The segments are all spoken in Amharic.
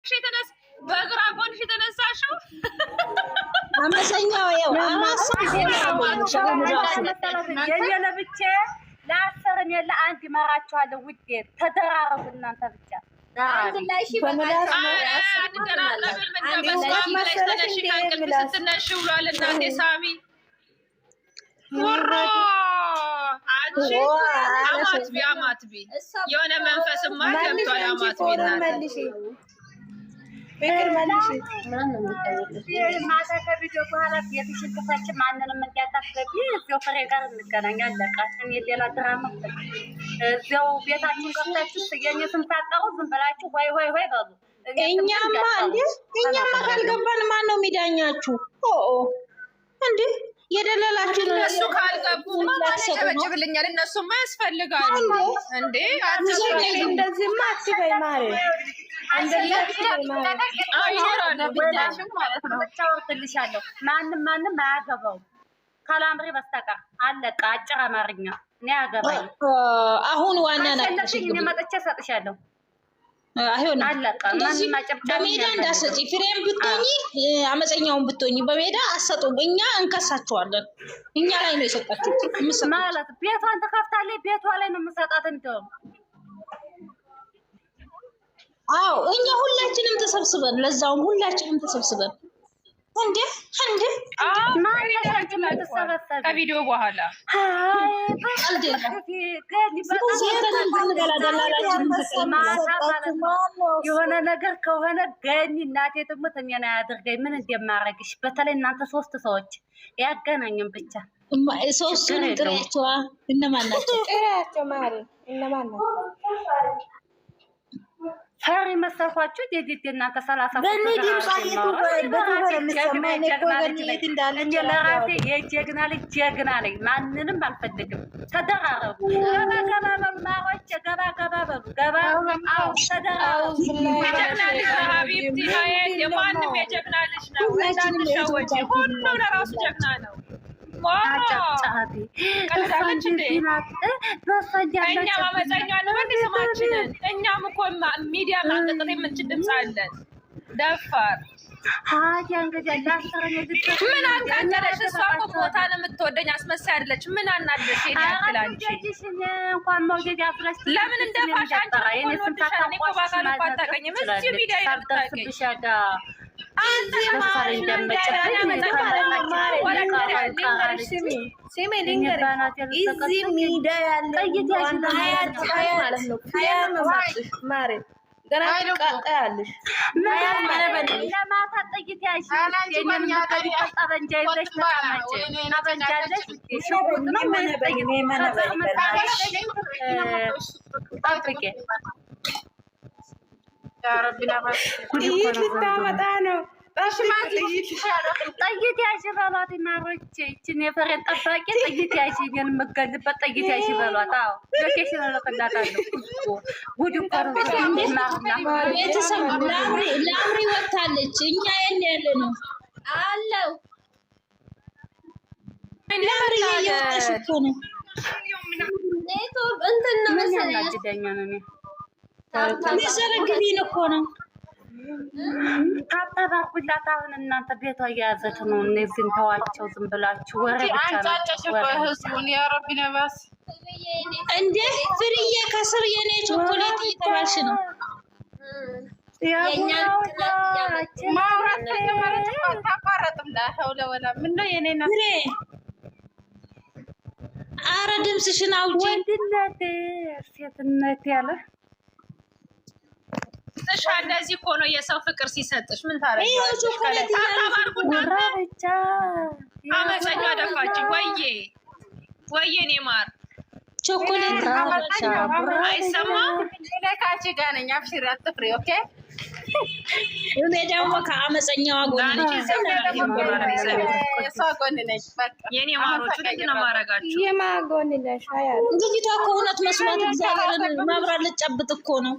ተነስ በግራ ጎንሽ የተነሳሽው አመሰኛው ያው ለብቻ ለአሰርም የለ አንድ ይመራችኋለሁ። ውዴት ተደራረቡ እናንተ ብቻ አንድ ላይ ሺ ስትነሽ ውሏል እናቴ ሳሚ ወሮ አንቺ አማትቢ የሆነ መንፈስማ ገብቷል። አማትቢ እናቴ ፍቅር መልሽ ማታ ከቪዲዮ በኋላ ቤትሽን ክፈች፣ ማንንም እንዳታስገቢ። እዚያው ፍሬ ጋር እንገናኛለን። ቃትን የሌላ ድራማ እዚያው ቤታችሁን ከፍታችሁ የኔ ስም ታጠሩ ዝም ብላችሁ ሆይ ሆይ ሆይ በሉ። እኛማ ካልገባን ማን ነው የሚዳኛችሁ? እንዴ የደለላችሁ እነሱ ካልገቡ ማጨበጭብልኛል። እነሱማ ያስፈልጋሉ እንዴ እንደዚህማ አትበይ ማሬ ማንም አያገባውም ካላምሪ በስተቀር አለቀ። አጭር አማርኛ እኔ አያገባኝ። አሁን ዋና ነሽ መጥቼ እሰጥሻለሁ። አይሆንም አለቀ። በሜዳ እንዳሰጪ ፍሬም ብትሆኚ አመፀኛውን ብትሆኚ በሜዳ አሰጡም። እኛ እንከሳቸዋለን። እኛ ላይ ነው የሰጣችሁት ማለት ቤቷን ትከፍታለች። ቤቷ ላይ ነው የምሰጣት እንደውም አዎ እኛ ሁላችንም ተሰብስበን ለዛውም ሁላችንም ተሰብስበን እንዴ ከቪዲዮ በኋላ የሆነ ነገር ከሆነ ገኒ እናቴ ትሙት እኔን አያድርገኝ። ምን እንደማረግሽ በተለይ እናንተ ሶስት ሰዎች ያገናኝም ብቻ ሶስቱን ጥሪያቸዋ እነማን ናቸው? ጥሪያቸው ማሪ እነማን ናቸው? ፈሪ መሰልኳችሁ? ዴዴ እናንተ 30 ለራሴ የጀግና ልጅ ጀግና ነኝ። ማንንም አልፈልግም። ተደራረቡ። ገባ ማሮች ገባ በሉ ገባ። አዎ ተደራረቡ። የጀግና ልጅ ሀቢብቲ ሀያት የማንም የጀግና ልጅ ነው። እንዳትሸወጂ። ሁሉ ለራሱ ጀግና ነው። እኛም አመፀኛ ነው ስማችንን። እኛም እኮ ሚዲያ ማቀጠል የምንችል ድምፅ አለን። ደፋር ምን አናደረሽ? እሷ እኮ ቦታ ነው የምትወደኝ። አስመሳይ አይደለች። ምን አናደረሽ? ያክል አንቺ ለምን እንደፋሽ? አንቺ ወድሻል። እኔ እኮ በአካል እኮ አታውቀኝም። እዚህ ሚዲያ የምታውቀኝ ልታመጣ ነው። ጥይት ያዥ በሏት ማሮቼ። ይችን የፈሬን ጠባቂ ጥይት ያዥ፣ እኔን የምገልበት ጥይት ያዥ በሏት። አዎ ሎኬሽን እልክላታለሁ። ጉድ እኮ ነው። ቤተሰብ ለአምሪ ወጥታለች። እኛ የት ያለ ነው አለው ለአምሪ እየወጣሽ እኮ ነው። እንትን ነው መሰለኝ ሚዘረግቢን እኮ ነው። ታጠባኩላት። አሁን እናንተ ቤቷ እየያዘች ነው። እነዚህን ተዋቸው፣ ዝም ብላችሁ ወሬ ብቻ ነው። እንዴ ፍርዬ ከስር የኔ ቾኮሌት እየተባልሽ ነው። አረ ድምፅሽን አውጪ። ወንድነት ሴትነት ያለ እሺ እንደዚህ እኮ ነው የሰው ፍቅር ሲሰጥሽ። ምን ታረጋለሽ? አመፀኛ ደፋችኝ። ወይዬ እኔ ማር ቾኮሌት አይሰማም። ካቺ ጋር ነኝ። አብሽሪ አትፍሪ። ኦኬ እኔ ደግሞ ከአመፀኛዋ ጎን ነኝ። የኔ ማሮቹ ልጅ ነው ማረጋችሁ። የማጎን ነሽ አያል ልጅቷ እኮ እውነት መስሏት እግዚአብሔርን መብራት ልጨብጥ እኮ ነው።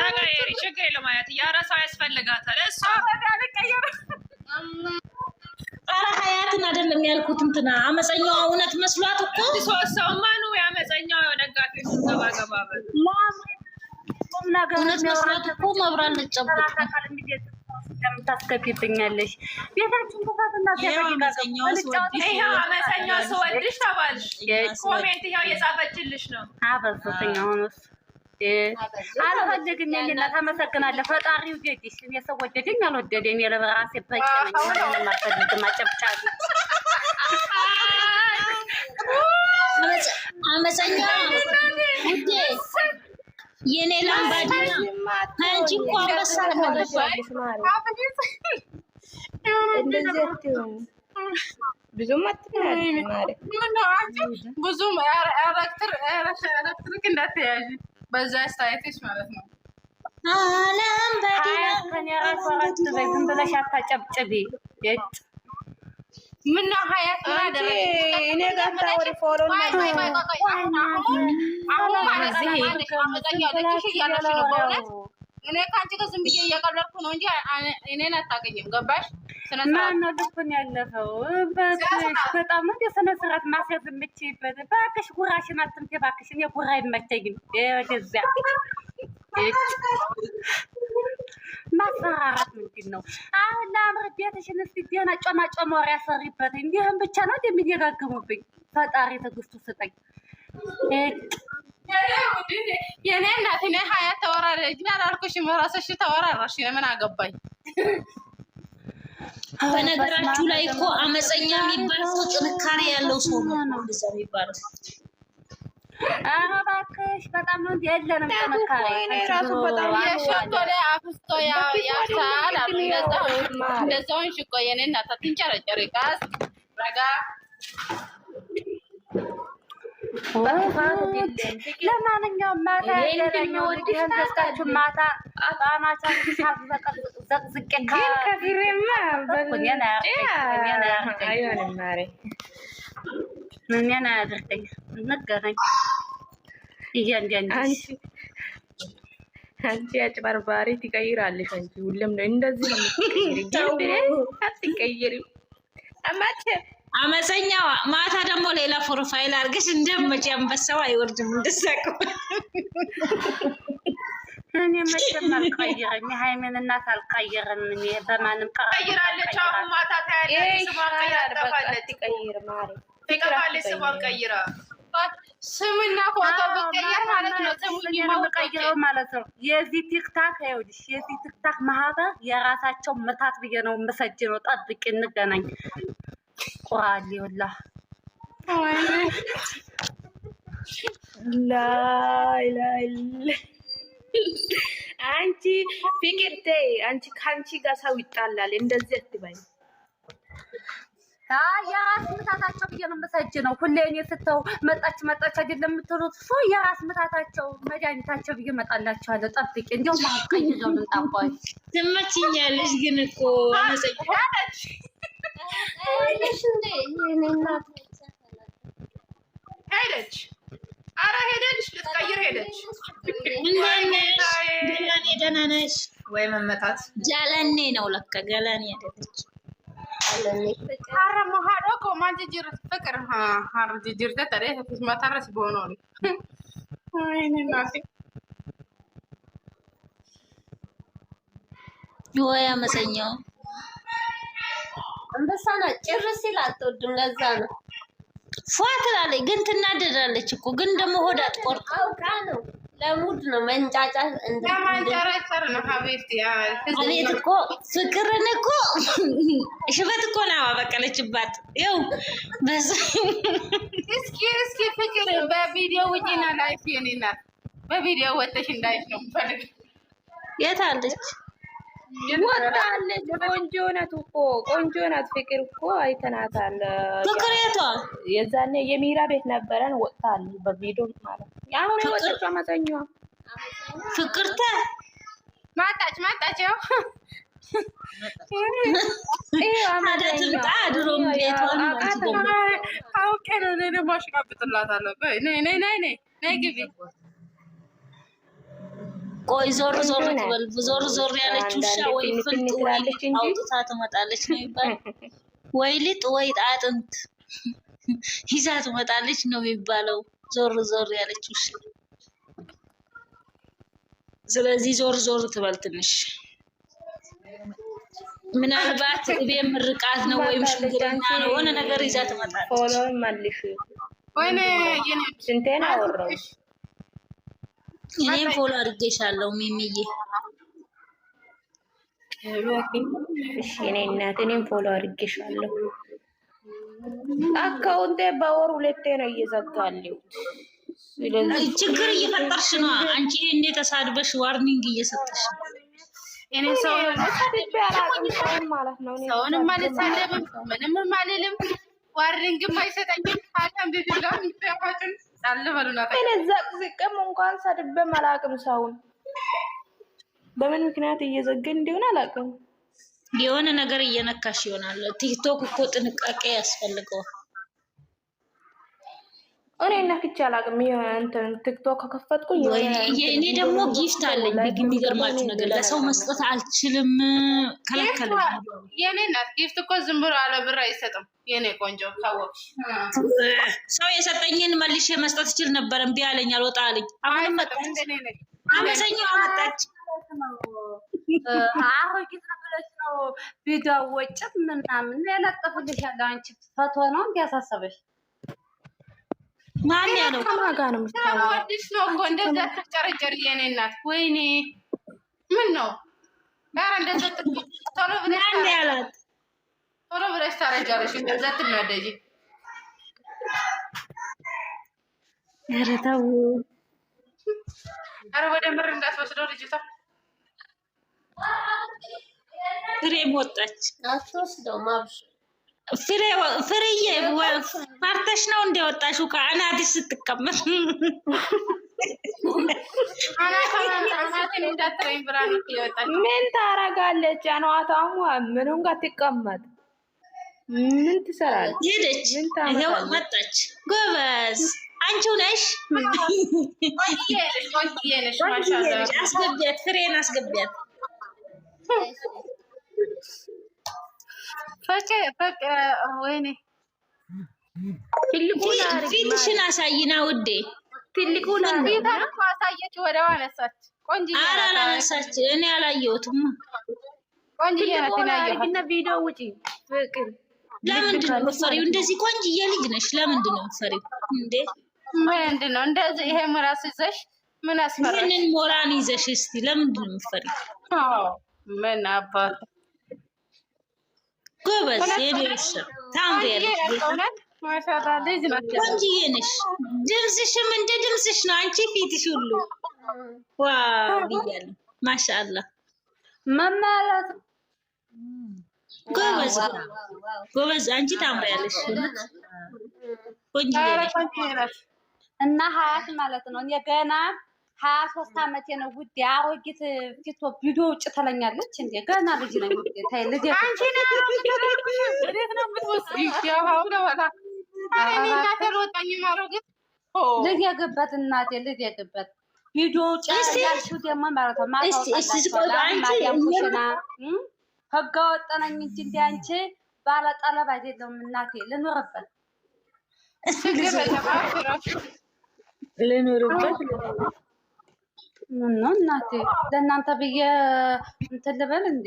ተቀየሪ፣ ችግር የለም። አያት ያረሳው ያስፈልጋታል። እሷ ኧረ ሀያትን አይደለም ያልኩት እንትና አመፀኛዋ እውነት መስሏት እኮ ሶስት ሰው ማኑ ያመፀኛው ደጋፊ ገባ በሉ ነገር መስራት እኮ መብራት ልጨብጥ የምታስገቢብኛለሽ ቤታችን ተፋትና አመፀኛ ስወድሽ ተባልሽ። ኮሜንት ይኸው የጻፈችልሽ ነው። አበዙትኛ ሆኖስ አልፈልግም። የኔና ታመሰግናለሁ። ፈጣሪው ጀዲስ እኔ ሰው ወደደኝ አልወደደኝ የለበራሴ በቂ ነኝ። ማፈልግም አጨብጫቢ አመፀኛ እንዴ የኔ ላምባዲና አንቺ እኮ አንበሳ ነሽ። እንደዚህ አትሆን ብዙም አትናገሪ ማለት ነው። አንቺ ብዙም ኤሌክትሪክ እንዳትያዥ በዛ አስተያየትሽ ማለት ነው። አላምባዲና ከኔ ራስ ወራት ዝም ብለሽ አታጨብጭቢ። ምን ነው ሀያት ማደረ እኔ ጋር ታወሪ ፎሎ ማለት ነው። እኔ ከአንቺ ጋር ዝም ብዬ እያቀለድኩ ነው እንጂ እኔን አታውቅኝም። ገባሽ? ማነው ልኩን ያለፈው? በጣም ነው የስነ ስርዓት ማስያዝ የምችይበት። እባክሽ ጉራሽን አትምጪ እባክሽ። እኔ ጉራ አይመቸኝም። ወደዚያ ማስፈራራት ምንድን ነው? አሁን ለአምር ቤትሽን እስኪ ደህና ጮማ ወሬ ያሰሪበት። እንዲህም ብቻ ነው የሚደጋግሙብኝ። ፈጣሪ ትዕግስቱ ስጠኝ። የኔ እናት እኔ ሀያት ተወራረጅ አላልኩሽም? እራስሽ ተወራራሽ። ምን አገባኝ? በነገራችሁ ላይ እኮ አመፀኛ የሚባል ሰው ጥንካሬ ያለው ሰው ነው እንደዛ የሚባለው። ኧረ እባክሽ በጣም ነው የለንም ጥንካሬ። የሸቶ ላይ አፍስቶ ያሳል አሉ። እንደዛውን ሽቆ የኔ እናት አትንጨረጨሪ። ቃስ ረጋ ለማንኛውም ማታ ገዝታችሁ ማታ አጣናቻችሁ ዘቅዝቄ ከፊሬማ አይሆንም ማሬ ምን ያደርገኝ ነገረኝ። እያንዳንዱ አንቺ አጭበርባሪ ትቀይራለሽ። አንቺ ሁሉም ነው እንደዚህ ነው የምትቀይሪው። አትቀይሪም አማቼ አመፀኛዋ። ማታ ደግሞ ሌላ ፕሮፋይል አድርገሽ እንደመጪ አንበሳው አይወርድም። እንደሳቀው እኔ መቼም አልቀይርም። የሃይሜን እናት አልቀይርም። እኔ በማንም ቀይራለች። አሁን ማታ ታያለሽ። ስሟን ትቀይር ማሪ ትቀፋለች። ስሟን ቀይራ ስምና ፎቶ ብትቀይር ማለት ነው። ስሙን የምቀይረው ማለት ነው። የዚህ ቲክታክ ይኸውልሽ፣ የዚህ ቲክታክ ማህበር የራሳቸው ምታት ብዬ ነው የምሰጅነው። ጠብቂ፣ እንገናኝ። ቁራሌ ወላ ላይ አንቺ ፍቅር ተይ። አንቺ ከአንቺ ጋር ሰው ይጣላል። እንደዚህ አትበይ። የራስ ምታታቸው ብዬ ነው የምሰጅነው። ሁሌ እኔ ስተው መጣች አይደለም የምትሉት እሱ የራስ ምታታቸው መድኃኒታቸው ብዬ እመጣላቸዋለሁ። ጠብቂ። እንዲያውም ቀይዘው ልንጣባይ ትመችኛለሽ። ግን እኮ አመፀኛለሽ እንዴ ሄደች። ኧረ ሄደች፣ ልትቀይር ሄደች። ገላኔ ደህና ነሽ ወይ? መመታት ጃለኔ ነው ለካ ገላኔ አይደለች። ኧረ መሀዶ ኮማንጅ ጅር ፍቅር ሀር ጅር ተጠሬ ማታረስ በሆነው ወይ አመፀኛው አንበሳ ናት። ጭር ሲል አትወድም። ለዛ ነው ፏ ትላለች፣ ግን ትናደዳለች እኮ። ግን ደግሞ ሆድ አትቆርጥ። አውቃ ነው። ለሙድ ነው መንጫጫት። እንደማንጨረጨር ነው ሀቤት አቤት እኮ ፍቅርን እኮ ሽበት እኮ ነው አበቀለችባት። ይኸው በዛ እስኪ ፍቅር በቪዲዮ ውጪና ላይፍ የኔ ናት። በቪዲዮ ወጥተሽ እንዳይሽ ነው ፈልግ። የት አለች? ወጣለች። ቆንጆ ናት እኮ ቆንጆ ናት። ፍቅር እኮ አይተናታል። ፍቅር የቷ? የዛኔ የሚራ ቤት ነበረን። ወጣል በቪዲዮ ማለት ነው። አሁን ወጣች። አመፀኛዋ ፍቅርተ ማጣች። ያው አዳትምጣ ድሮም ቤቷን አውቄ ነው። እኔ ደግሞ አሽቃብጥላታለሁ። ነይ ግቢ። ቆይ ዞር ትበል። ዞር ያለች ውሻ ወይ ፍልጥ ወይ አውጥታ ትመጣለች ነው የሚባለው። ወይ ልጥ ወይ አጥንት ይዛ ትመጣለች ነው የሚባለው። ዞር ያለች ውሻ ስለዚህ ዞር ዞር ትበል ትንሽ። ምናልባት እቤት ምርቃት ነው ወይም ሽምግልና ነው ሆነ ነገር ይዛ ትመጣለች። ፎሎ መልሽ። ወይኔ የኔ ስንቴን አወራው? እኔም ፎሎ አድርጌሻለሁ ሚሚዬ። እሺ እኔ እናት እኔም ፎሎ አድርጌሻለሁ። አካውንቴ በወር 2 ነው እየዘጋለሁ። ስለዚህ ችግር እየፈጠርሽ ነው አንቺ። እንዴት ተሳድበሽ ዋርኒንግ እየሰጠሽ ነው? እኔ ሰውንም ማለት ነው ሰውንም አልሳደብም ምንም አልልም። ዋርኒንግም አይሰጠኝም። አልሐምዱሊላህ ምንፈያፋችን አልበሉና እኔ ዘቅዝቅም እንኳን ሰድቤ አላውቅም። ሰውን በምን ምክንያት እየዘገን እንደሆነ አላውቅም። የሆነ ነገር እየነካሽ ይሆናል። ቲክቶክ እኮ ጥንቃቄ ያስፈልገዋል። እኔ ነክቼ አላውቅም። እንትን ቲክቶክ ከከፈትኩኝ እኔ ደግሞ ጊፍት አለኝ። የሚገርማችሁ ነገር ለሰው መስጠት አልችልም፣ ከለከለ። የኔ እናት ጊፍት እኮ ዝም ብሎ አለ ብር አይሰጥም። የኔ ቆንጆ ካወቅሽ ሰው የሰጠኝን መልሼ መስጠት እችል ነበር። እምቢ አለኝ፣ አልወጣ አለኝ። አሁንም መጣች፣ አመሰኛው መጣች። አሮጊት ብለሽ ነው ቪዲዮ ወጭት ምናምን ያለጠፍልሻል። አንቺ ፈቶ ነው እንዲያሳሰበሽ ማን ያለው? ከማጋ ነው የምታወራው? አዲስ ነው እኮ እንደዛ ተጨረጨር። የኔ እናት ወይኔ ምን ነው ጋር እንደዛ ቶሎ ብለሽ ማን ያላት? ቶሎ ብለሽ ታረጃለሽ። እንደዛ ትናደጂ። ኧረ ተው። ኧረ ወደ ምር እንዳትወስደው ልጅቷ። ፍሬም ወጣች። አትወስደው ማብሽ ፍሬዬ ፈርተሽ ነው እንደወጣሽው ከአናትሽ ስትቀመጥ? ምን ታረጋለች? አኗታሙ ምኑን ጋር ትቀመጥ? ምን ትሰራለች? ሄደች። ይሄው መጣች። ጎበዝ አንቺው ነሽ። አስገቢያት፣ ፍሬን አስገቢያት። ወይኔ ፊትሽን አሳይና ውዴ። ትልቁን አሳየች። ወደ አነሳች። ቆንጆ አላነሳች። እኔ አላየሁትም። ቆንጆ እና ቪዲዮ ውጪ። ፍቅር ለምንድን ነው የምትፈሪው? እንደዚህ ቆንጆዬ ልጅ ነሽ። ለምንድን ነው የምትፈሪው እንዴ? ምንድን ነው እንደዚህ? ይሄ ሞራስ ይዘሽ ምን አስፈራሽ? ይሄንን ሞራን ይዘሽ እስቲ ለምንድን ነው የምትፈሪው? ምን አባት ጎበዝ የኔሽ ታምሪያለሽ። ቆንጆዬ ነሽ። ድምፅሽም እንደ ድምፅሽ ነው። አንቺ ፊትሽ ሁሉ ዋው ብያለሁ። ማሻአላህ መማላት ጎበዝ ጎበዝ። አንቺ ታምሪያለሽ። ቆንጆዬ ነሽ እና ሀያት ማለት ነው። እኔ ገና 23 ዓመቴ ነው ውዴ። አሮጊት ፊቶ ቪዲዮ ውጭ ትለኛለች እንዴ? ገና ልጅ ነኝ ውዴ። ታይ ልጅ አንቺ ነው እንዴት ነው የምትወስጂው? ያው ነው ወላ አሬ እናቴ አልወጣኝም። አሮጊት ልጅ ያገባት እናቴ ልጅ ያገባት ቪዲዮ ውጭ ያልሽው ደግሞ ማለት ነው። ህገ ወጥ ነኝ እንጂ እንደ አንቺ ባለ ጠለብ አይደለም እናቴ። ልኖርበት ልኖርበት ነው እናቴ። ለእናንተ ብዬ እንትን ልበል እንዴ?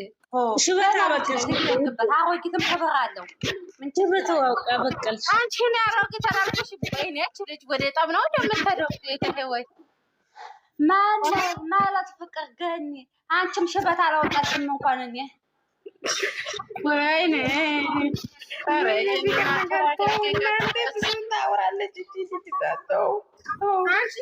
ሽበት አበቀልሽ። አሮጊትም ክብር አለው። ምን ሽበት አውቃ በቀልሽ። አንቺ ነው አሮጊት አላልኩሽ? ወይኔ እቺ ልጅ ወደ ጠብ ነው እንደምትሄደው ይሄ ወይ ማለት ፍቅር ገኝ። አንቺም ሽበት አላወጣሽም እንኳን እኔ ወይኔ ኧረ ታወራለች እቺ ስትታጠው አንቺ